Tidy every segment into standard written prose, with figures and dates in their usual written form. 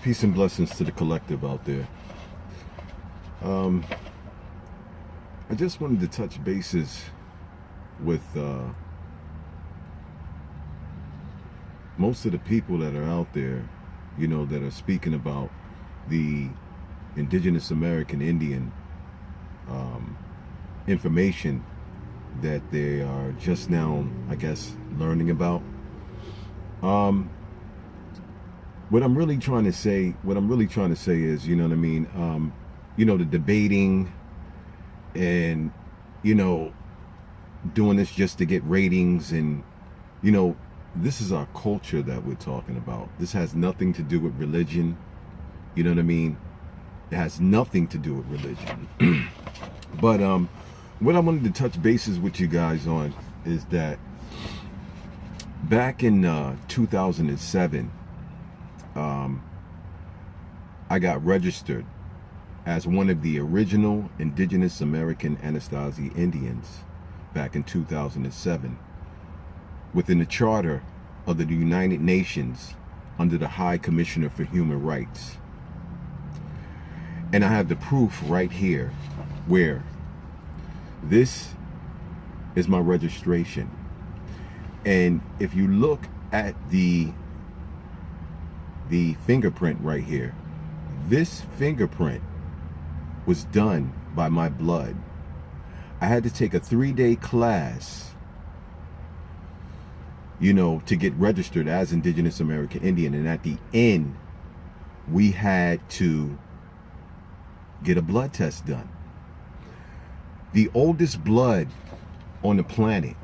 Peace and blessings to the collective out there. I just wanted to touch bases with most of the people that are out there, you know, that are speaking about the indigenous American Indian information that they are just now, I guess, learning about. What I'm really trying to say is, you know what I mean? You know, the debating and, you know, doing this just to get ratings, and, you know, this is our culture that we're talking about. This has nothing to do with religion. You know what I mean? It has nothing to do with religion. But what I wanted to touch bases with you guys on is that back in 2007, I got registered as one of the original indigenous American Anasazi Indians back in 2007 within the charter of the United Nations under the High Commissioner for Human Rights. And I have the proof right here, where this is my registration. And if you look at the fingerprint right here, this fingerprint was done by my blood. I had to take a 3-day class, you know, to get registered as Indigenous American Indian. And at the end, we had to get a blood test done. The oldest blood on the planet,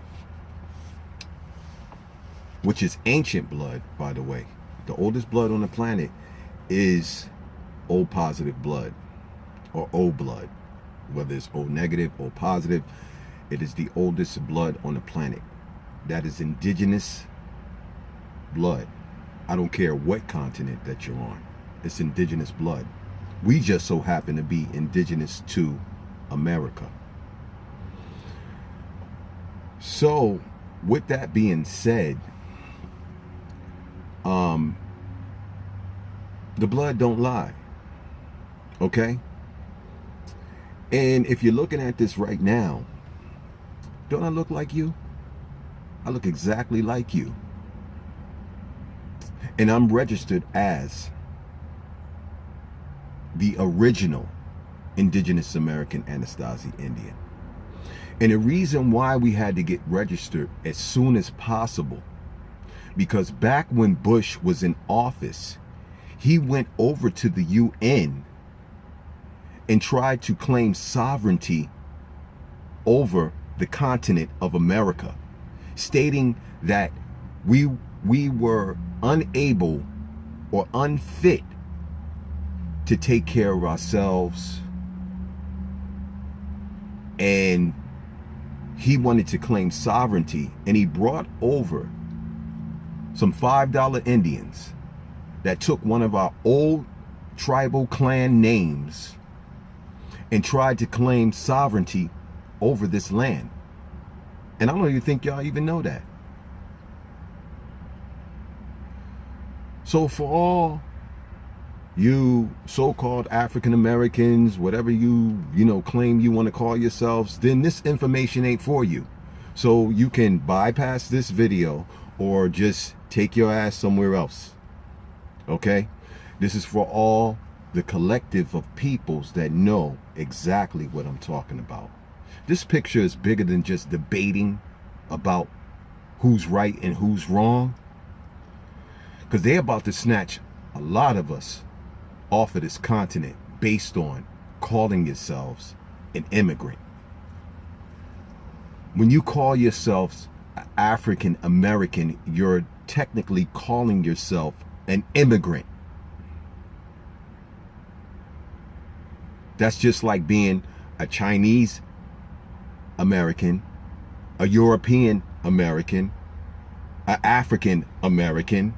which is ancient blood, by the way, the oldest blood on the planet is O positive blood, or O blood. Whether it's O negative, O positive, it is the oldest blood on the planet. That is indigenous blood. I don't care what continent that you're on. It's indigenous blood. We just so happen to be indigenous to America. So, with that being said, the blood don't lie. Okay? And if you're looking at this right now, don't I look like you? I look exactly like you. And I'm registered as the original indigenous American Anasazi Indian. And the reason why we had to get registered as soon as possible, because back when Bush was in office, he went over to the UN and tried to claim sovereignty over the continent of America, stating that we were unable or unfit to take care of ourselves, and he wanted to claim sovereignty, and he brought over some $5 Indians that took one of our old tribal clan names and tried to claim sovereignty over this land. And I don't even think y'all even know that. So for all you so-called African Americans, whatever you know, claim you want to call yourselves, then this information ain't for you. So you can bypass this video or just take your ass somewhere else. Okay? This is for all the collective of peoples that know exactly what I'm talking about. This picture is bigger than just debating about who's right and who's wrong, because they're about to snatch a lot of us off of this continent based on calling yourselves an immigrant. When you call yourselves African American, you're technically calling yourself an immigrant. That's just like being a Chinese American, a European American, an African American,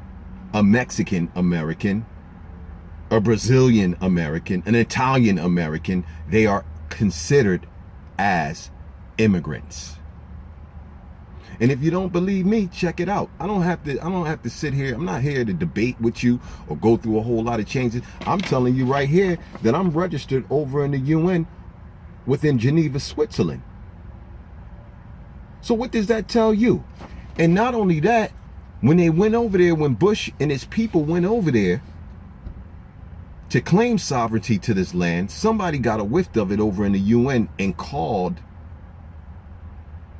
a Mexican American, a Brazilian American, an Italian American. They are considered as immigrants. And if you don't believe me, check it out. I don't have to sit here. I'm not here to debate with you or go through a whole lot of changes. I'm telling you right here that I'm registered over in the UN within Geneva, Switzerland. So what does that tell you? And not only that, when they went over there, when Bush and his people went over there to claim sovereignty to this land, somebody got a whiff of it over in the UN and called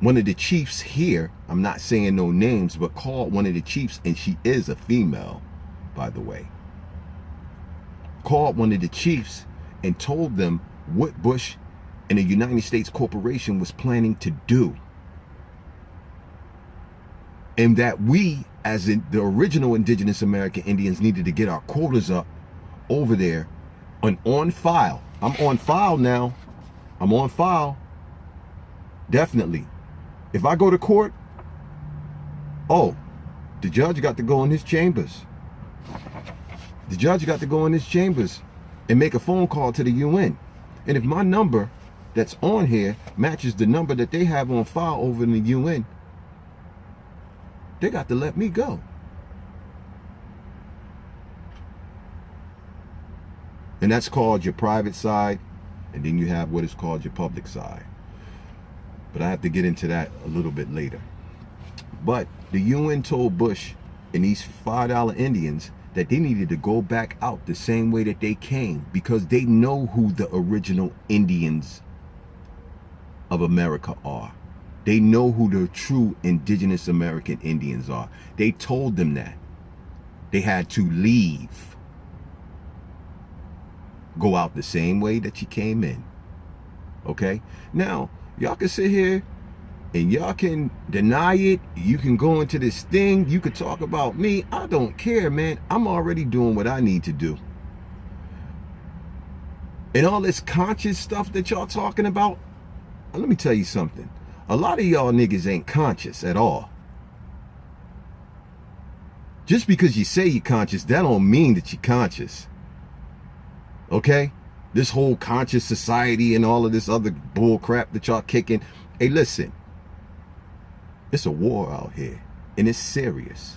one of the chiefs here. I'm not saying no names, but called one of the chiefs, and she is a female, by the way. Called one of the chiefs and told them what Bush and the United States Corporation was planning to do. And that we, as in the original indigenous American Indians, needed to get our quotas up over there and on file. I'm on file now. I'm on file. Definitely. If I go to court, oh, the judge got to go in his chambers. The judge got to go in his chambers and make a phone call to the UN. And if my number that's on here matches the number that they have on file over in the UN, they got to let me go. And that's called your private side. And then you have what is called your public side. But I have to get into that a little bit later. But the UN told Bush and these $5 Indians that they needed to go back out the same way that they came, because they know who the original Indians of America are. They know who the true indigenous American Indians are. They told them that. They had to leave. Go out the same way that you came in. Okay? Now, y'all can sit here and y'all can deny it. You can go into this thing. You could talk about me. I don't care, man. I'm already doing what I need to do. And all this conscious stuff that y'all talking about, let me tell you something. A lot of y'all niggas ain't conscious at all. Just because you say you're conscious, that don't mean that you're conscious. Okay? This whole conscious society and all of this other bull crap that y'all kicking. Hey, listen. It's a war out here. And it's serious.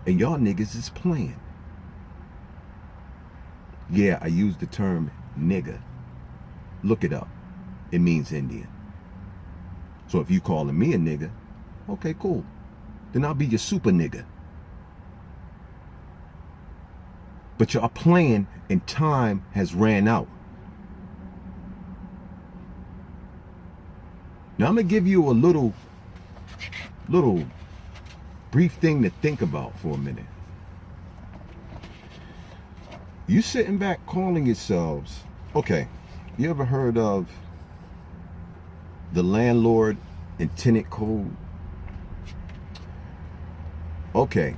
And y'all niggas is playing. Yeah, I use the term nigga. Look it up. It means Indian. So if you calling me a nigga, okay, cool. Then I'll be your super nigga. But y'all playing and time has ran out. Now I'm going to give you a little brief thing to think about for a minute. You sitting back calling yourselves, okay, you ever heard of the landlord and tenant code? Okay,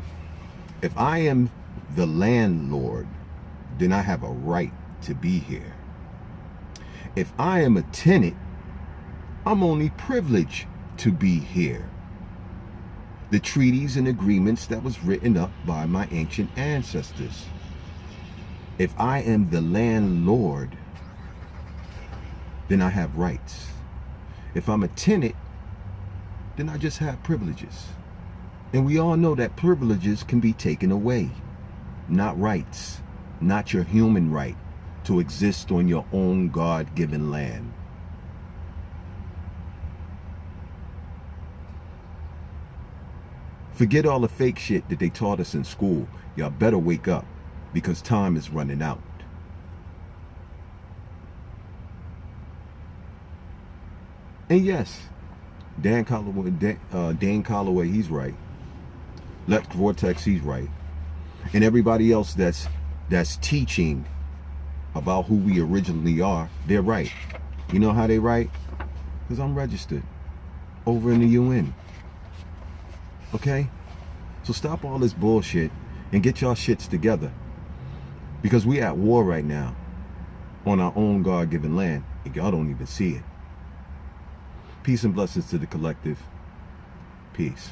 if I am the landlord, then I have a right to be here. If I am a tenant, I'm only privileged to be here. The treaties and agreements that was written up by my ancient ancestors. If I am the landlord, then I have rights. If I'm a tenant, then I just have privileges. And we all know that privileges can be taken away. Not rights. Not your human right to exist on your own God-given land. Forget all the fake shit that they taught us in school. Y'all better wake up, because time is running out. And yes, Dane Calloway, he's right. Lex Vortex, he's right. And everybody else that's teaching about who we originally are, they're right. You know how they right? Because I'm registered over in the UN. Okay? So stop all this bullshit and get y'all shits together. Because we at war right now on our own God-given land, and y'all don't even see it. Peace and blessings to the collective. Peace.